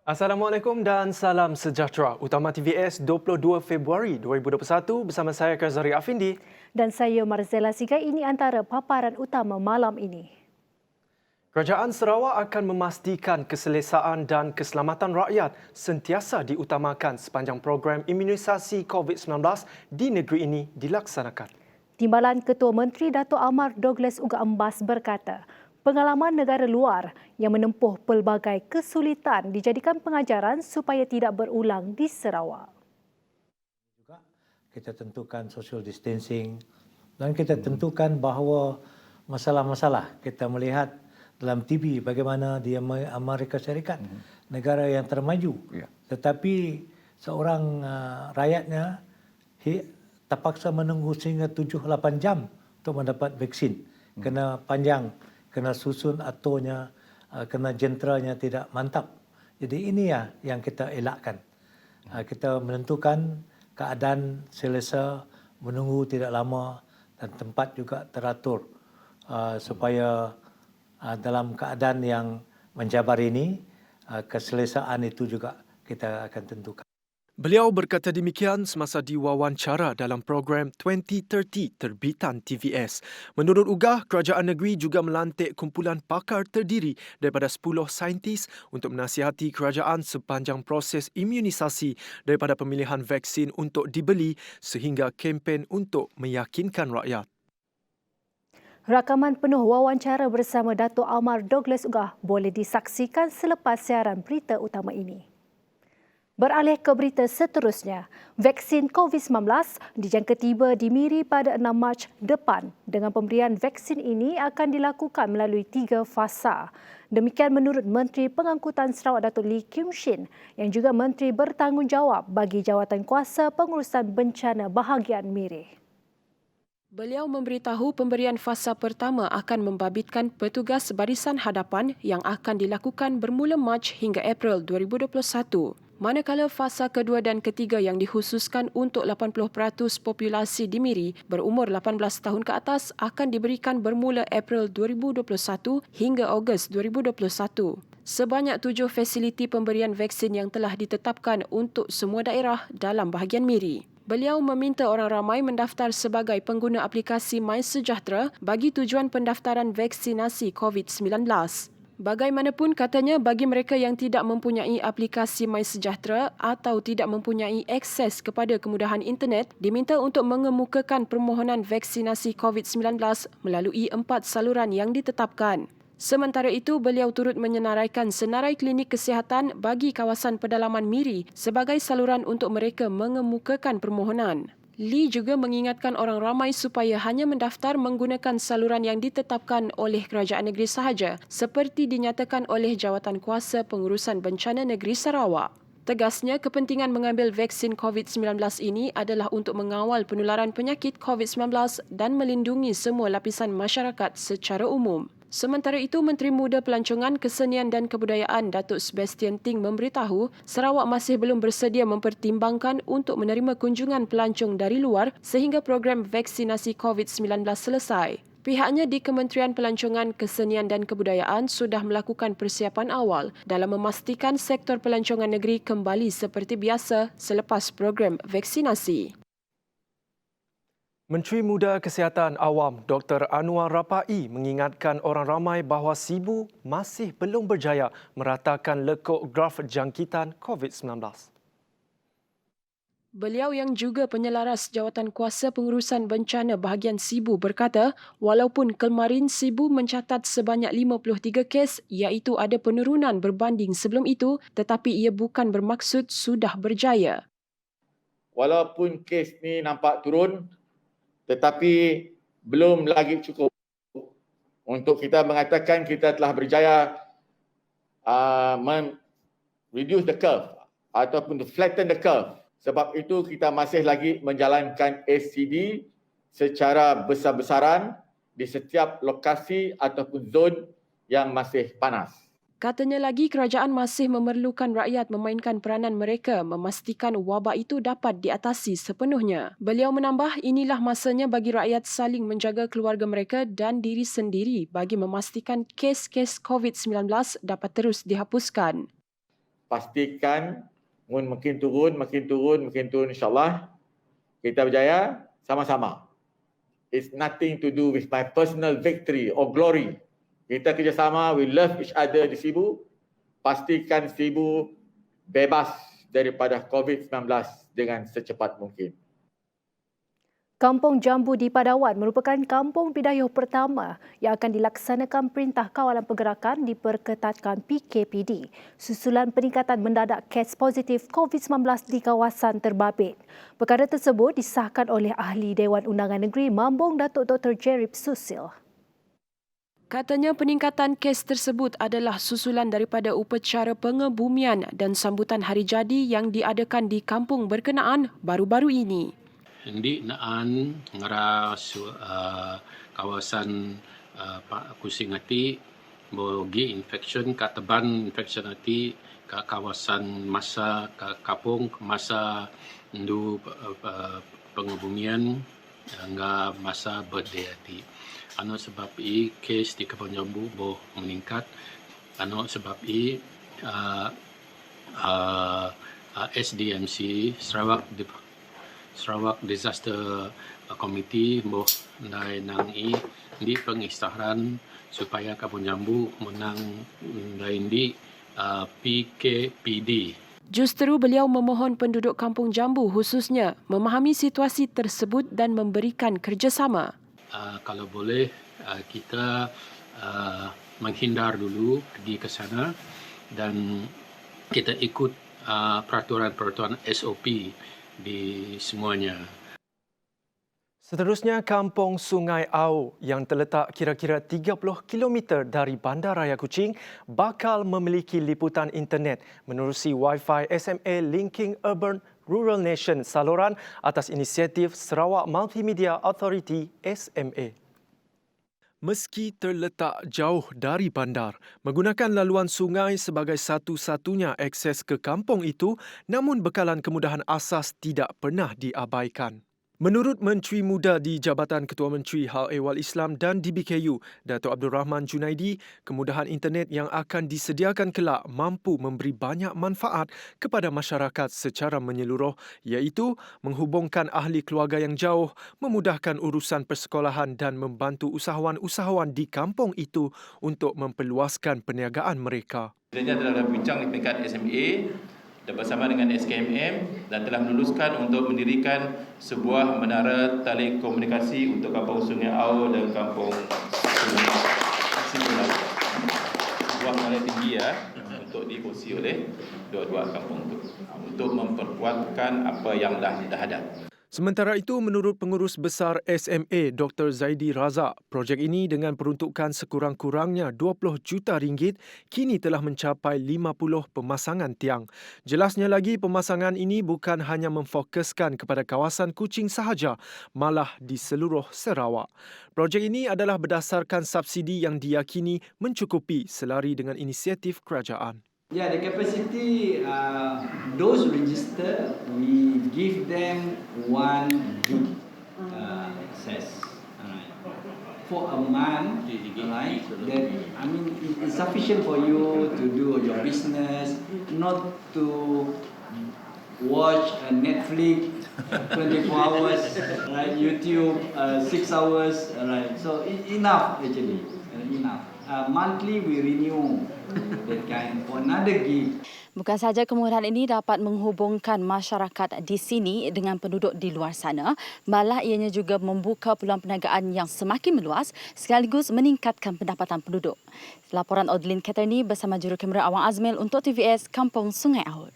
Assalamualaikum dan salam sejahtera. Utama TVS 22 Februari 2021 bersama saya Kazari Afindi. Dan saya Marzela Sigai. Ini antara paparan utama malam ini. Kerajaan Sarawak akan memastikan keselesaan dan keselamatan rakyat sentiasa diutamakan sepanjang program imunisasi COVID-19 di negeri ini dilaksanakan. Timbalan Ketua Menteri Dato' Amar Douglas Uga Embas berkata, pengalaman negara luar yang menempuh pelbagai kesulitan dijadikan pengajaran supaya tidak berulang di Sarawak. Juga kita tentukan social distancing dan kita tentukan bahawa masalah-masalah kita melihat dalam TV bagaimana di Amerika Syarikat, negara yang termaju. Tetapi seorang rakyatnya terpaksa menunggu sehingga 7-8 jam untuk mendapat vaksin. Kena panjang, kena susun aturnya, kena jenteranya tidak mantap. Jadi ini yang kita elakkan. Kita menentukan keadaan selesa, menunggu tidak lama dan tempat juga teratur supaya dalam keadaan yang mencabar ini, keselesaan itu juga kita akan tentukan. Beliau berkata demikian semasa diwawancara dalam program 2030 terbitan TVS. Menurut Ugah, kerajaan negeri juga melantik kumpulan pakar terdiri daripada 10 saintis untuk menasihati kerajaan sepanjang proses imunisasi daripada pemilihan vaksin untuk dibeli sehingga kempen untuk meyakinkan rakyat. Rakaman penuh wawancara bersama Dato' Amar Douglas Uga boleh disaksikan selepas siaran berita utama ini. Beralih ke berita seterusnya, vaksin COVID-19 dijangka tiba di Miri pada 6 Mac depan. Dengan pemberian vaksin ini akan dilakukan melalui 3 fasa. Demikian menurut Menteri Pengangkutan Sarawak Datuk Lee Kim Shin yang juga Menteri bertanggungjawab bagi Jawatankuasa Pengurusan Bencana Bahagian Miri. Beliau memberitahu pemberian fasa pertama akan membabitkan petugas barisan hadapan yang akan dilakukan bermula Mac hingga April 2021. Manakala fasa kedua dan ketiga yang dikhususkan untuk 80% populasi di Miri berumur 18 tahun ke atas akan diberikan bermula April 2021 hingga Ogos 2021. Sebanyak 7 fasiliti pemberian vaksin yang telah ditetapkan untuk semua daerah dalam bahagian Miri. Beliau meminta orang ramai mendaftar sebagai pengguna aplikasi MySejahtera bagi tujuan pendaftaran vaksinasi COVID-19. Bagaimanapun katanya bagi mereka yang tidak mempunyai aplikasi MySejahtera atau tidak mempunyai akses kepada kemudahan internet diminta untuk mengemukakan permohonan vaksinasi COVID-19 melalui 4 saluran yang ditetapkan. Sementara itu, beliau turut menyenaraikan senarai klinik kesihatan bagi kawasan pedalaman Miri sebagai saluran untuk mereka mengemukakan permohonan. Lee juga mengingatkan orang ramai supaya hanya mendaftar menggunakan saluran yang ditetapkan oleh kerajaan negeri sahaja seperti dinyatakan oleh Jawatankuasa Pengurusan Bencana Negeri Sarawak. Tegasnya, kepentingan mengambil vaksin COVID-19 ini adalah untuk mengawal penularan penyakit COVID-19 dan melindungi semua lapisan masyarakat secara umum. Sementara itu, Menteri Muda Pelancongan, Kesenian dan Kebudayaan Datuk Sebastian Ting memberitahu Sarawak masih belum bersedia mempertimbangkan untuk menerima kunjungan pelancong dari luar sehingga program vaksinasi COVID-19 selesai. Pihaknya di Kementerian Pelancongan, Kesenian dan Kebudayaan sudah melakukan persiapan awal dalam memastikan sektor pelancongan negeri kembali seperti biasa selepas program vaksinasi. Menteri Muda Kesihatan Awam Dr. Anwar Rapai mengingatkan orang ramai bahawa Sibu masih belum berjaya meratakan lekuk graf jangkitan COVID-19. Beliau yang juga penyelaras Jawatankuasa Pengurusan Bencana Bahagian Sibu berkata, walaupun kemarin Sibu mencatat sebanyak 53 kes iaitu ada penurunan berbanding sebelum itu, tetapi ia bukan bermaksud sudah berjaya. Walaupun kes ni nampak turun, tetapi belum lagi cukup untuk kita mengatakan kita telah berjaya reduce the curve ataupun to flatten the curve. Sebab itu kita masih lagi menjalankan SCD secara besar-besaran di setiap lokasi ataupun zon yang masih panas. Katanya lagi kerajaan masih memerlukan rakyat memainkan peranan mereka memastikan wabak itu dapat diatasi sepenuhnya. Beliau menambah inilah masanya bagi rakyat saling menjaga keluarga mereka dan diri sendiri bagi memastikan kes-kes COVID-19 dapat terus dihapuskan. pastikan makin turun insyaAllah kita berjaya sama-sama. It's nothing to do with my personal victory or glory. Kita kerjasama, we love each other di Sibu. Pastikan Sibu bebas daripada COVID-19 dengan secepat mungkin. Kampung Jambu di Padawan merupakan kampung bidayuh pertama yang akan dilaksanakan Perintah Kawalan Pergerakan diperketatkan PKPD susulan peningkatan mendadak kes positif COVID-19 di kawasan terbabit. Perkara tersebut disahkan oleh Ahli Dewan Undangan Negeri Mambung Datuk Dr. Jerip Susil. Katanya peningkatan kes tersebut adalah susulan daripada upacara pengebumian dan sambutan hari jadi yang diadakan di kampung berkenaan baru-baru ini. Hindi naan ngara kawasan Kusing Ati bogi infection kataban infection ati ka kawasan masa kapung masa ndu pengebumian nga masa birthday ati. Ano sebab i case di Kampung Jambu boh meningkat. Ano sebab i SDMC Sarawak Disaster Committee boh nai nang i di pengisytiharan supaya Kampung Jambu menang lain di PKPD. Justeru beliau memohon penduduk Kampung Jambu khususnya memahami situasi tersebut dan memberikan kerjasama. Kalau boleh kita menghindar dulu pergi ke sana dan kita ikut peraturan-peraturan SOP di semuanya. Seterusnya, Kampung Sungai Au yang terletak kira-kira 30 km dari Bandaraya Kuching bakal memiliki liputan internet menerusi Wi-Fi SMA Linking Urban Rural Nation saluran atas inisiatif Sarawak Multimedia Authority SMA. Meski terletak jauh dari bandar, menggunakan laluan sungai sebagai satu-satunya akses ke kampung itu, namun bekalan kemudahan asas tidak pernah diabaikan. Menurut Menteri Muda di Jabatan Ketua Menteri Hal Ehwal Islam dan DBKU, Datuk Abdul Rahman Junaidi, kemudahan internet yang akan disediakan kelak mampu memberi banyak manfaat kepada masyarakat secara menyeluruh, iaitu menghubungkan ahli keluarga yang jauh, memudahkan urusan persekolahan dan membantu usahawan-usahawan di kampung itu untuk memperluaskan perniagaan mereka. Sebenarnya telah berbincang di peringkat SMA dan bersama dengan SKMM dan telah meluluskan untuk mendirikan sebuah menara telekomunikasi untuk Kampung Sungai Au dan Kampung Sungai Simulasi. Sebuah menara tinggi untuk dikongsi oleh dua-dua kampung itu untuk memperkuatkan apa yang dah ada. Sementara itu, menurut Pengurus Besar SMA Dr. Zaidi Razak, projek ini dengan peruntukan sekurang-kurangnya 20 juta ringgit kini telah mencapai 50 pemasangan tiang. Jelasnya lagi, pemasangan ini bukan hanya memfokuskan kepada kawasan Kuching sahaja, malah di seluruh Sarawak. Projek ini adalah berdasarkan subsidi yang diyakini mencukupi selari dengan inisiatif kerajaan. Yeah, the capacity, those register, we give them 1 gig access. For a month, right? That, I mean, it's sufficient for you to do your business, not to watch Netflix 24 hours, right? YouTube 6 hours, right? So enough actually, enough. Monthly we renew that kind for another gig. Bukan sahaja kemudahan ini dapat menghubungkan masyarakat di sini dengan penduduk di luar sana, malah ianya juga membuka peluang perniagaan yang semakin meluas sekaligus meningkatkan pendapatan penduduk. Laporan Odlin Keterni bersama juru kamera Awang Azmil untuk TVS Kampung Sungai Au.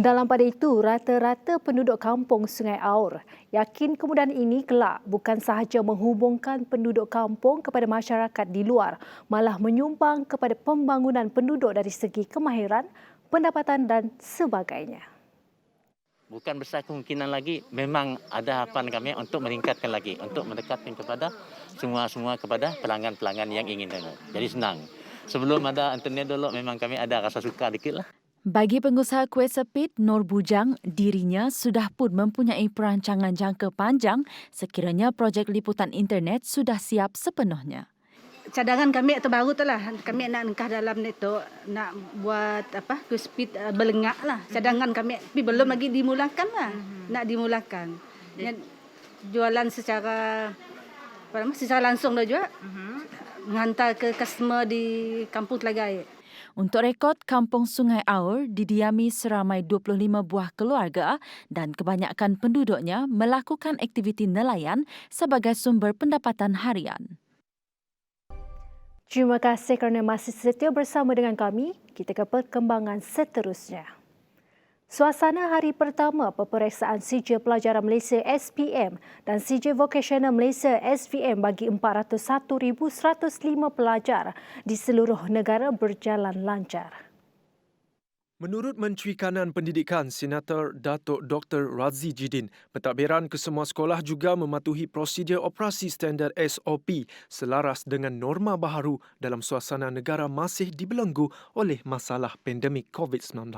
Dalam pada itu, rata-rata penduduk kampung Sungai Aur yakin kemudahan ini kelak bukan sahaja menghubungkan penduduk kampung kepada masyarakat di luar, malah menyumbang kepada pembangunan penduduk dari segi kemahiran, pendapatan dan sebagainya. Bukan besar kemungkinan lagi, memang ada harapan kami untuk meningkatkan lagi, untuk mendekatkan kepada semua kepada pelanggan-pelanggan yang ingin dengar. Jadi senang. Sebelum ada internet dulu, memang kami ada rasa suka dikit lah. Bagi pengusaha kuih sepit Nur Bujang, dirinya sudah pun mempunyai perancangan jangka panjang sekiranya projek liputan internet sudah siap sepenuhnya. cadangan kami terbaru tu lah. Kami nak nengkah dalam itu, nak buat kuspit belengak lah. Cadangan kami, tapi belum lagi dimulakan lah. Nak dimulakan. Jualan secara langsung dah juga. Menghantar ke customer di Kampung Telaga. Untuk rekod, Kampung Sungai Aur didiami seramai 25 buah keluarga dan kebanyakan penduduknya melakukan aktiviti nelayan sebagai sumber pendapatan harian. Terima kasih kerana masih setia bersama dengan kami. Kita ke perkembangan seterusnya. Suasana hari pertama peperiksaan CJ Pelajaran Malaysia SPM dan CJ Vocational Malaysia SVM bagi 401,105 pelajar di seluruh negara berjalan lancar. Menurut Menteri Kanan Pendidikan, Senator Datuk Dr. Razi Jidin, pentadbiran kesemua sekolah juga mematuhi prosedur operasi standard SOP selaras dengan norma baharu dalam suasana negara masih dibelenggu oleh masalah pandemik COVID-19.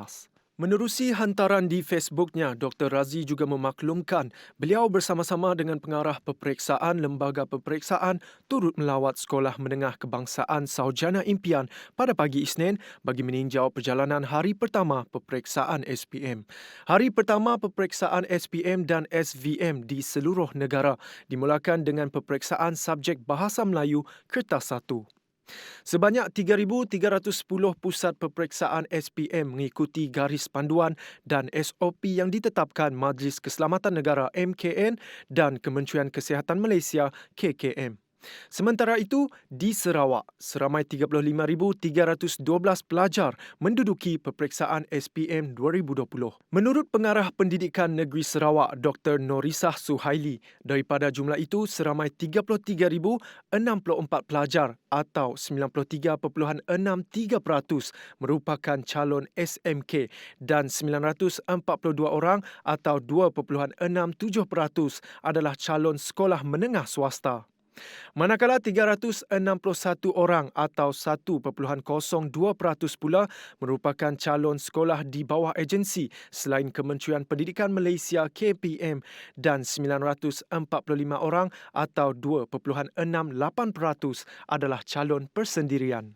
Menerusi hantaran di Facebooknya, Dr. Razi juga memaklumkan beliau bersama-sama dengan pengarah peperiksaan Lembaga Peperiksaan turut melawat Sekolah Menengah Kebangsaan Sarjana Impian pada pagi Isnin bagi meninjau perjalanan hari pertama peperiksaan SPM. Hari pertama peperiksaan SPM dan SVM di seluruh negara dimulakan dengan peperiksaan subjek Bahasa Melayu Kertas 1. Sebanyak 3,310 pusat peperiksaan SPM mengikuti garis panduan dan SOP yang ditetapkan Majlis Keselamatan Negara MKN dan Kementerian Kesihatan Malaysia KKM. Sementara itu, di Sarawak, seramai 35,312 pelajar menduduki peperiksaan SPM 2020. Menurut Pengarah Pendidikan Negeri Sarawak, Dr. Norisah Suhaili, daripada jumlah itu, seramai 33,064 pelajar atau 93.63% merupakan calon SMK dan 942 orang atau 2.67% adalah calon sekolah menengah swasta. Manakala 361 orang atau 1.02% pula merupakan calon sekolah di bawah agensi selain Kementerian Pendidikan Malaysia KPM dan 945 orang atau 2.68% adalah calon persendirian.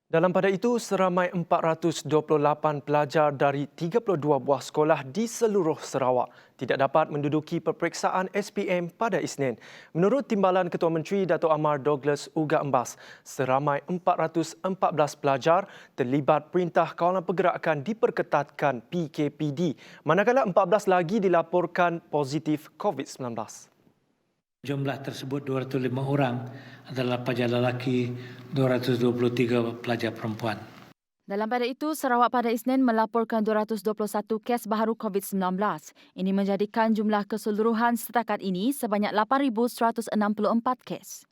Dalam pada itu, seramai 428 pelajar dari 32 buah sekolah di seluruh Sarawak tidak dapat menduduki peperiksaan SPM pada Isnin. Menurut Timbalan Ketua Menteri Dato' Amar Douglas Uga Embas, seramai 414 pelajar terlibat Perintah Kawalan Pergerakan diperketatkan PKPD, manakala 14 lagi dilaporkan positif COVID-19. Jumlah tersebut 205 orang adalah pelajar lelaki, 223 pelajar perempuan. Dalam pada itu, Sarawak pada Isnin melaporkan 221 kes baharu COVID-19. Ini menjadikan jumlah keseluruhan setakat ini sebanyak 8,164 kes.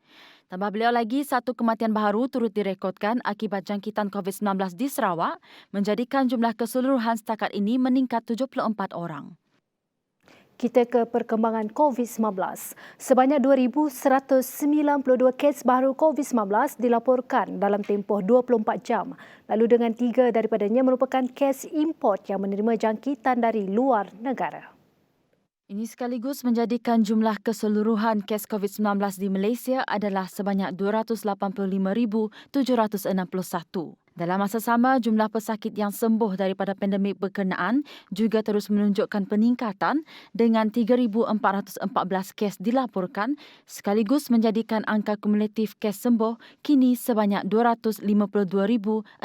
Tambah beliau lagi, satu kematian baharu turut direkodkan akibat jangkitan COVID-19 di Sarawak, menjadikan jumlah keseluruhan setakat ini meningkat 74 orang. Kita ke perkembangan COVID-19. Sebanyak 2,192 kes baru COVID-19 dilaporkan dalam tempoh 24 jam. Lalu dengan 3 daripadanya merupakan kes import yang menerima jangkitan dari luar negara. Ini sekaligus menjadikan jumlah keseluruhan kes COVID-19 di Malaysia adalah sebanyak 285,761. Dalam masa sama, jumlah pesakit yang sembuh daripada pandemik berkenaan juga terus menunjukkan peningkatan dengan 3,414 kes dilaporkan sekaligus menjadikan angka kumulatif kes sembuh kini sebanyak 252,623.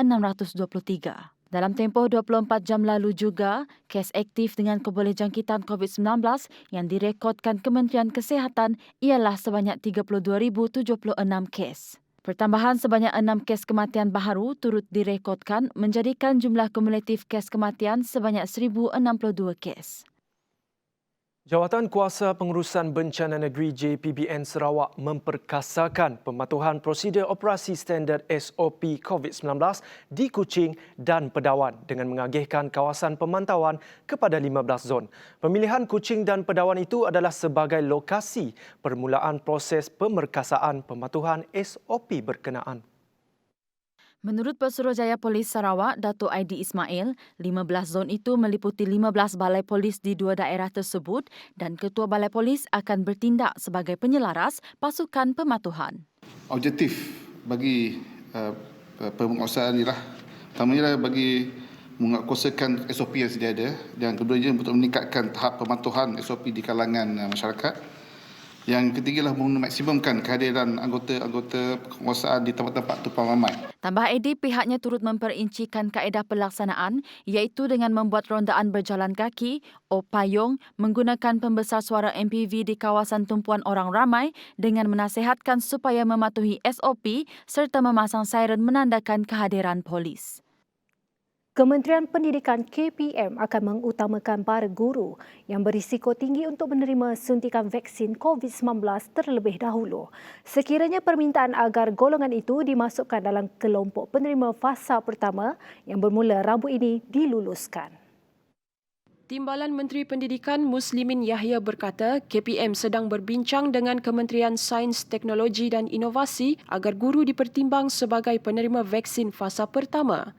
Dalam tempoh 24 jam lalu juga, kes aktif dengan kebolehjangkitan COVID-19 yang direkodkan Kementerian Kesihatan ialah sebanyak 32,076 kes. Pertambahan sebanyak 6 kes kematian baharu turut direkodkan menjadikan jumlah kumulatif kes kematian sebanyak 1,062 kes. Jawatan Kuasa Pengurusan Bencana Negeri JPBN Sarawak memperkasakan pematuhan prosedur operasi standard SOP COVID-19 di Kuching dan Pedawan dengan mengagihkan kawasan pemantauan kepada 15 zon. Pemilihan Kuching dan Pedawan itu adalah sebagai lokasi permulaan proses pemerkasaan pematuhan SOP berkenaan. Menurut Pesuruhjaya Polis Sarawak, Datuk Aidi Ismail, 15 zon itu meliputi 15 balai polis di 2 daerah tersebut dan Ketua Balai Polis akan bertindak sebagai penyelaras pasukan pematuhan. Objektif bagi penguasaan ialah pertamanya bagi menguasakan SOP yang sedia ada, dan keduanya untuk meningkatkan tahap pematuhan SOP di kalangan masyarakat. Yang ketiga adalah memaksimumkan kehadiran anggota-anggota penguasaan di tempat-tempat tumpang ramai. Tambah Edi, pihaknya turut memperincikan kaedah pelaksanaan iaitu dengan membuat rondaan berjalan kaki, payung, menggunakan pembesar suara MPV di kawasan tumpuan orang ramai dengan menasihatkan supaya mematuhi SOP serta memasang siren menandakan kehadiran polis. Kementerian Pendidikan KPM akan mengutamakan para guru yang berisiko tinggi untuk menerima suntikan vaksin COVID-19 terlebih dahulu. Sekiranya permintaan agar golongan itu dimasukkan dalam kelompok penerima fasa pertama yang bermula Rabu ini diluluskan. Timbalan Menteri Pendidikan Muslimin Yahya berkata KPM sedang berbincang dengan Kementerian Sains, Teknologi dan Inovasi agar guru dipertimbang sebagai penerima vaksin fasa pertama.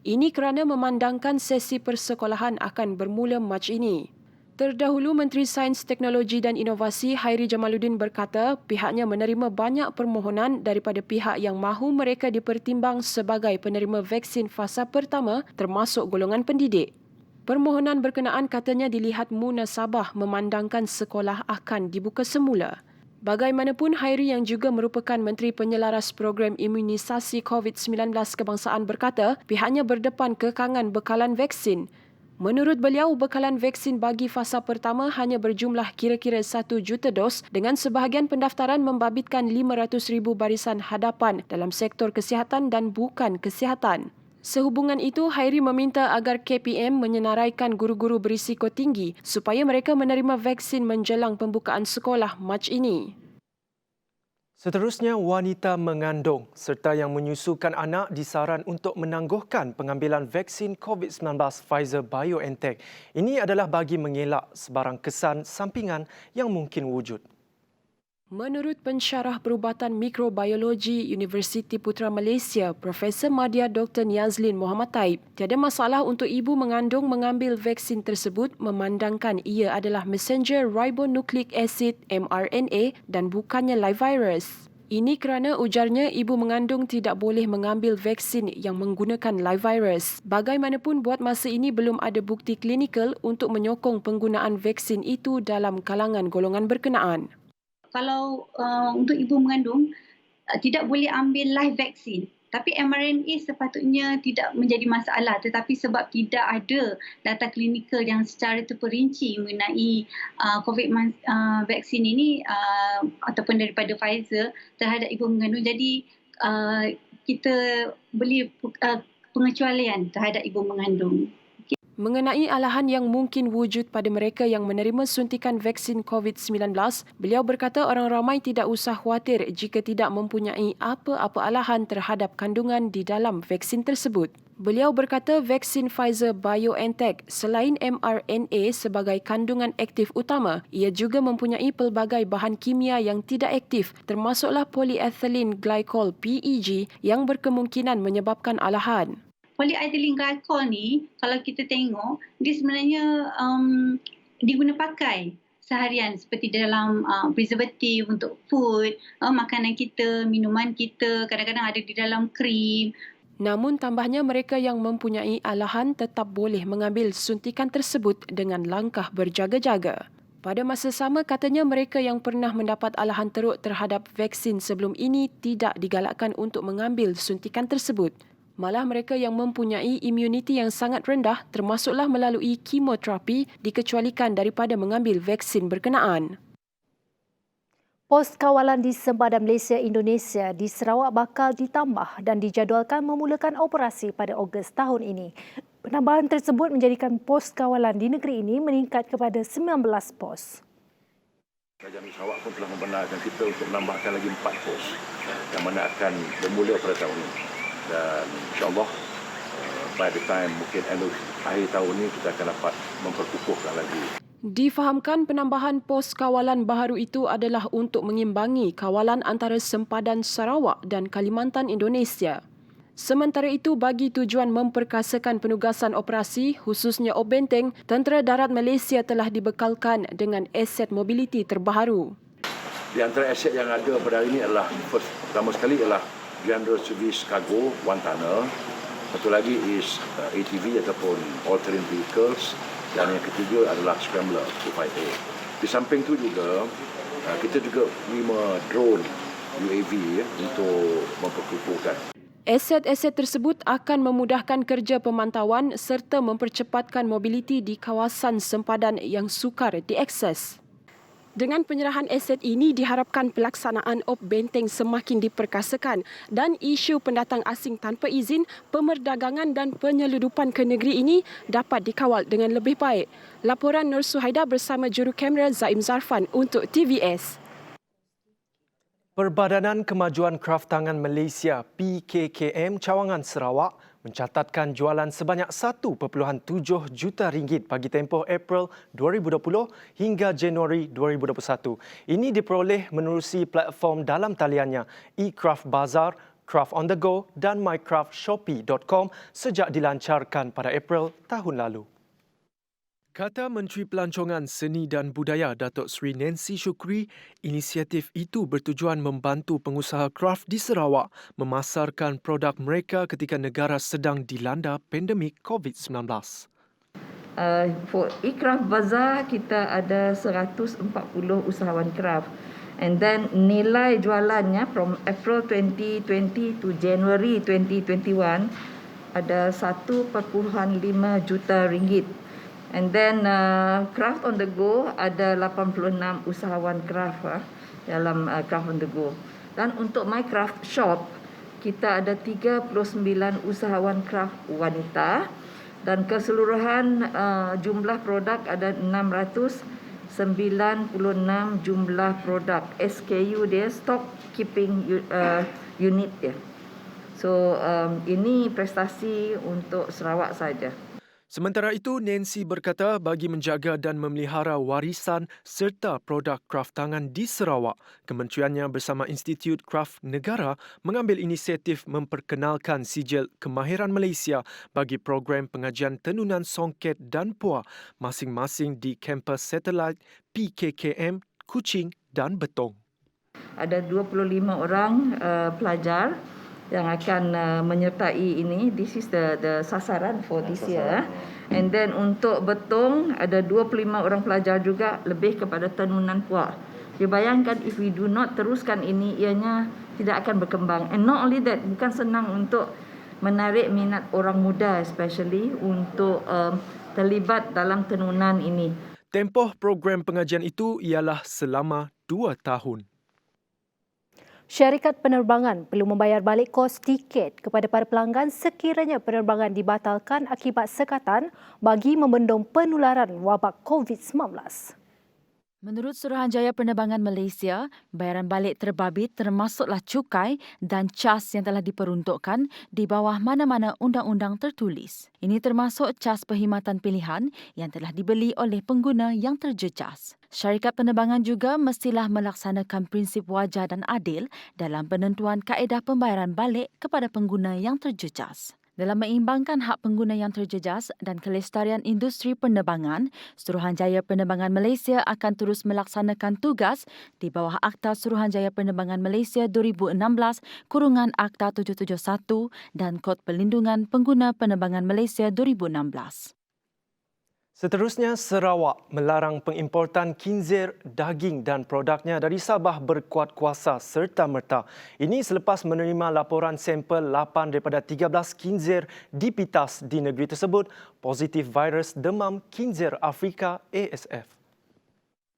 Ini kerana memandangkan sesi persekolahan akan bermula Mac ini. Terdahulu, Menteri Sains, Teknologi dan Inovasi Hairi Jamaluddin berkata pihaknya menerima banyak permohonan daripada pihak yang mahu mereka dipertimbang sebagai penerima vaksin fasa pertama termasuk golongan pendidik. Permohonan berkenaan katanya dilihat munasabah memandangkan sekolah akan dibuka semula. Bagaimanapun, Hairi yang juga merupakan Menteri Penyelaras Program Imunisasi COVID-19 Kebangsaan berkata pihaknya berdepan kekangan bekalan vaksin. Menurut beliau, bekalan vaksin bagi fasa pertama hanya berjumlah kira-kira 1 juta dos dengan sebahagian pendaftaran membabitkan 500,000 barisan hadapan dalam sektor kesihatan dan bukan kesihatan. Sehubungan itu, Hairi meminta agar KPM menyenaraikan guru-guru berisiko tinggi supaya mereka menerima vaksin menjelang pembukaan sekolah Mac ini. Seterusnya, wanita mengandung serta yang menyusukan anak disaran untuk menangguhkan pengambilan vaksin COVID-19 Pfizer-BioNTech. Ini adalah bagi mengelak sebarang kesan sampingan yang mungkin wujud. Menurut pensyarah perubatan mikrobiologi Universiti Putra Malaysia, Profesor Madya Dr. Niazlin Muhammad Taib, tiada masalah untuk ibu mengandung mengambil vaksin tersebut memandangkan ia adalah messenger ribonucleic acid mRNA dan bukannya live virus. Ini kerana ujarnya ibu mengandung tidak boleh mengambil vaksin yang menggunakan live virus. Bagaimanapun, buat masa ini belum ada bukti klinikal untuk menyokong penggunaan vaksin itu dalam kalangan golongan berkenaan. Kalau untuk ibu mengandung tidak boleh ambil live vaksin, tapi mRNA sepatutnya tidak menjadi masalah, tetapi sebab tidak ada data klinikal yang secara terperinci mengenai COVID vaksin ini ataupun daripada Pfizer terhadap ibu mengandung, jadi kita beri pengecualian terhadap ibu mengandung. Mengenai alahan yang mungkin wujud pada mereka yang menerima suntikan vaksin COVID-19, beliau berkata orang ramai tidak usah khawatir jika tidak mempunyai apa-apa alahan terhadap kandungan di dalam vaksin tersebut. Beliau berkata vaksin Pfizer-BioNTech selain mRNA sebagai kandungan aktif utama, ia juga mempunyai pelbagai bahan kimia yang tidak aktif termasuklah polyethylene glycol PEG yang berkemungkinan menyebabkan alahan. Polyethylene glycol ni, kalau kita tengok, dia sebenarnya diguna pakai seharian seperti dalam preservatif untuk food, makanan kita, minuman kita, kadang-kadang ada di dalam krim. Namun tambahnya mereka yang mempunyai alahan tetap boleh mengambil suntikan tersebut dengan langkah berjaga-jaga. Pada masa sama, katanya mereka yang pernah mendapat alahan teruk terhadap vaksin sebelum ini tidak digalakkan untuk mengambil suntikan tersebut. Malah mereka yang mempunyai imuniti yang sangat rendah termasuklah melalui kemoterapi dikecualikan daripada mengambil vaksin berkenaan. Pos kawalan di sempadan Malaysia Indonesia di Sarawak bakal ditambah dan dijadualkan memulakan operasi pada Ogos tahun ini. Penambahan tersebut menjadikan pos kawalan di negeri ini meningkat kepada 19 pos. Kerajaan Sarawak pun telah membenarkan kita untuk menambahkan lagi 4 pos yang mana akan bermula pada tahun ini. Dan insyaAllah by the time mungkin akhir tahun ini kita akan dapat memperkukuhkan lagi. Difahamkan penambahan pos kawalan baharu itu adalah untuk mengimbangi kawalan antara sempadan Sarawak dan Kalimantan Indonesia. Sementara itu, bagi tujuan memperkasakan penugasan operasi, khususnya Obenteng, Tentera Darat Malaysia telah dibekalkan dengan aset mobiliti terbaharu. Di antara aset yang ada pada hari ini adalah pertama sekali ialah General Service Cargo One Tunnel. Satu lagi is ATV ataupun All Terrain Vehicles, dan yang ketiga adalah Scrambler 25A. Di samping itu juga kita juga menerima drone UAV untuk memperkukuhkan. Aset-aset tersebut akan memudahkan kerja pemantauan serta mempercepatkan mobiliti di kawasan sempadan yang sukar diakses. Dengan penyerahan aset ini diharapkan pelaksanaan op benteng semakin diperkasakan dan isu pendatang asing tanpa izin, pemerdagangan dan penyeludupan ke negeri ini dapat dikawal dengan lebih baik. Laporan Nur Suhaida bersama juru kamera Zaim Zarfan untuk TVS. Perbadanan Kemajuan Kraftangan Malaysia PKKM Cawangan Sarawak mencatatkan jualan sebanyak 1.7 juta ringgit bagi tempoh April 2020 hingga Januari 2021. Ini diperoleh menerusi platform dalam taliannya eCraft Bazaar, Craft on the Go dan mycraftshopee.com sejak dilancarkan pada April tahun lalu. Kata Menteri Pelancongan Seni dan Budaya Datuk Seri Nancy Shukri, inisiatif itu bertujuan membantu pengusaha kraft di Sarawak memasarkan produk mereka ketika negara sedang dilanda pandemik COVID-19. For eCraft Bazaar, kita ada 140 usahawan kraft. And then nilai jualannya from April 2020 to January 2021 ada 1.5 juta ringgit. And then Craft on the Go ada 86 usahawan craft dalam Craft on the Go. Dan untuk mycraft shop, kita ada 39 usahawan craft wanita dan keseluruhan jumlah produk ada 696 jumlah produk. SKU dia, stock keeping unit dia. So ini prestasi untuk Sarawak saja. Sementara itu, Nancy berkata bagi menjaga dan memelihara warisan serta produk kraftangan di Sarawak, kementeriannya bersama Institut Kraft Negara mengambil inisiatif memperkenalkan sijil kemahiran Malaysia bagi program pengajian tenunan songket dan puah masing-masing di kampus satelit PKKM, Kuching dan Betong. Ada 25 orang pelajar yang akan menyertai ini. This is the sasaran for this year. And then untuk Betong ada 25 orang pelajar juga lebih kepada tenunan puak. Dia bayangkan if we do not teruskan ini, ianya tidak akan berkembang. And not only that, bukan senang untuk menarik minat orang muda especially untuk terlibat dalam tenunan ini. Tempoh program pengajian itu ialah selama 2 tahun. Syarikat penerbangan perlu membayar balik kos tiket kepada para pelanggan sekiranya penerbangan dibatalkan akibat sekatan bagi membendung penularan wabak COVID-19. Menurut Suruhanjaya Penerbangan Malaysia, bayaran balik terbabit termasuklah cukai dan cas yang telah diperuntukkan di bawah mana-mana undang-undang tertulis. Ini termasuk cas perkhidmatan pilihan yang telah dibeli oleh pengguna yang terjejas. Syarikat penerbangan juga mestilah melaksanakan prinsip wajar dan adil dalam penentuan kaedah pembayaran balik kepada pengguna yang terjejas. Dalam mengimbangkan hak pengguna yang terjejas dan kelestarian industri penerbangan, Suruhanjaya Penerbangan Malaysia akan terus melaksanakan tugas di bawah Akta Suruhanjaya Penerbangan Malaysia 2016 kurungan Akta 771 dan Kod Perlindungan Pengguna Penerbangan Malaysia 2016. Seterusnya, Sarawak melarang pengimportan kinzir, daging dan produknya dari Sabah berkuat kuasa serta-merta. Ini selepas menerima laporan sampel 8 daripada 13 kinzir dipitas di negeri tersebut positif virus demam kinzir Afrika ASF.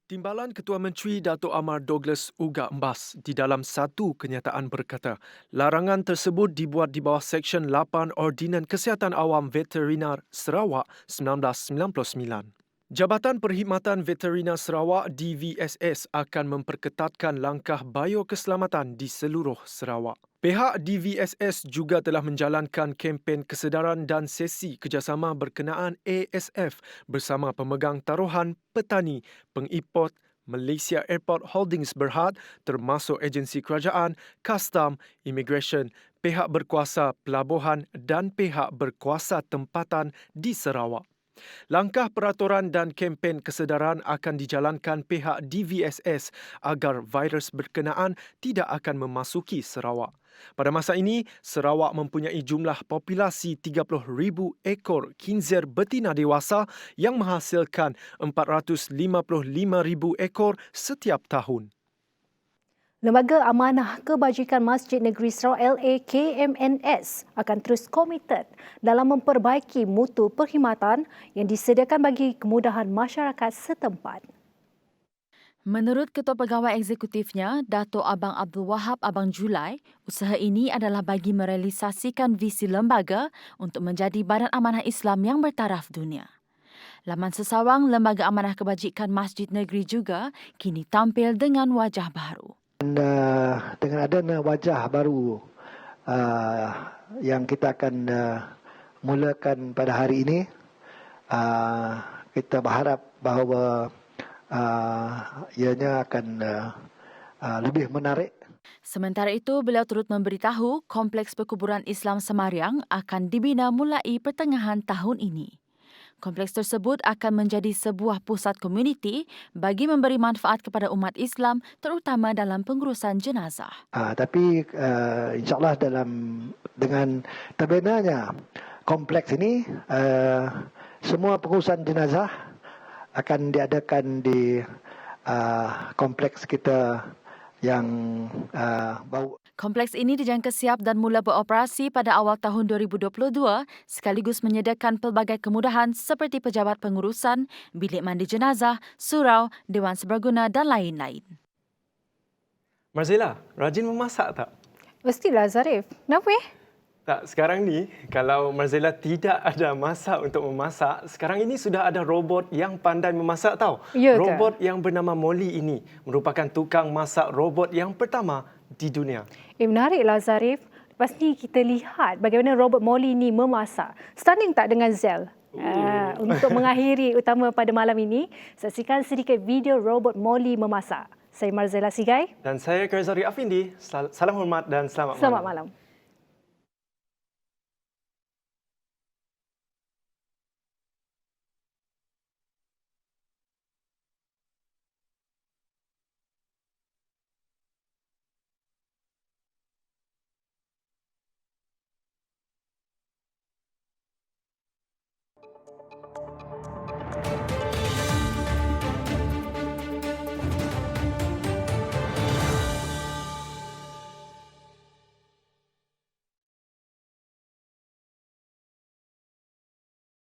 Timbalan Ketua Menteri Dato' Amar Douglas Uga Mbas di dalam satu kenyataan berkata, larangan tersebut dibuat di bawah Seksyen 8 Ordinan Kesihatan Awam Veterinar Sarawak 1999. Jabatan Perkhidmatan Veterinar Sarawak DVSS akan memperketatkan langkah biokeselamatan di seluruh Sarawak. Pihak DVSS juga telah menjalankan kempen kesedaran dan sesi kerjasama berkenaan ASF bersama pemegang taruhan, petani, pengimport, Malaysia Airport Holdings Berhad termasuk agensi kerajaan, custom, immigration, pihak berkuasa pelabuhan dan pihak berkuasa tempatan di Sarawak. Langkah peraturan dan kempen kesedaran akan dijalankan pihak DVSS agar virus berkenaan tidak akan memasuki Sarawak. Pada masa ini, Sarawak mempunyai jumlah populasi 30,000 ekor kinzer betina dewasa yang menghasilkan 455,000 ekor setiap tahun. Lembaga Amanah Kebajikan Masjid Negeri Sarawak LA KMNS akan terus komited dalam memperbaiki mutu perkhidmatan yang disediakan bagi kemudahan masyarakat setempat. Menurut Ketua Pegawai Eksekutifnya, Dato' Abang Abdul Wahab Abang Julai, usaha ini adalah bagi merealisasikan visi lembaga untuk menjadi badan amanah Islam yang bertaraf dunia. Laman sesawang Lembaga Amanah Kebajikan Masjid Negeri juga kini tampil dengan wajah baru. Dengan adanya wajah baru yang kita akan mulakan pada hari ini, kita berharap bahawa ianya akan lebih menarik. Sementara itu, beliau turut memberitahu Kompleks Perkuburan Islam Semariang akan dibina mulai pertengahan tahun ini. Kompleks tersebut akan menjadi sebuah pusat komuniti bagi memberi manfaat kepada umat Islam terutama dalam pengurusan jenazah. Tapi insyaAllah dengan terbinanya kompleks ini, semua pengurusan jenazah akan diadakan di kompleks kita yang baru. Kompleks ini dijangka siap dan mula beroperasi pada awal tahun 2022 sekaligus menyediakan pelbagai kemudahan seperti pejabat pengurusan, bilik mandi jenazah, surau, dewan seberguna dan lain-lain. Marzela, rajin memasak tak? Mestilah Zarif. Kenapa? Tak, sekarang ni kalau Marzela tidak ada masa untuk memasak, sekarang ini sudah ada robot yang pandai memasak tahu. Ya, robot yang bernama Molly ini merupakan tukang masak robot yang pertama di dunia. Menariklah Zarif. Lepas ni kita lihat bagaimana robot Molly ini memasak. Stunning tak dengan Zell? Untuk mengakhiri utama pada malam ini, saksikan sedikit video robot Molly memasak. Saya Marzela Sigai. Dan saya Karizari Afindi. Salam hormat dan selamat malam. Selamat malam.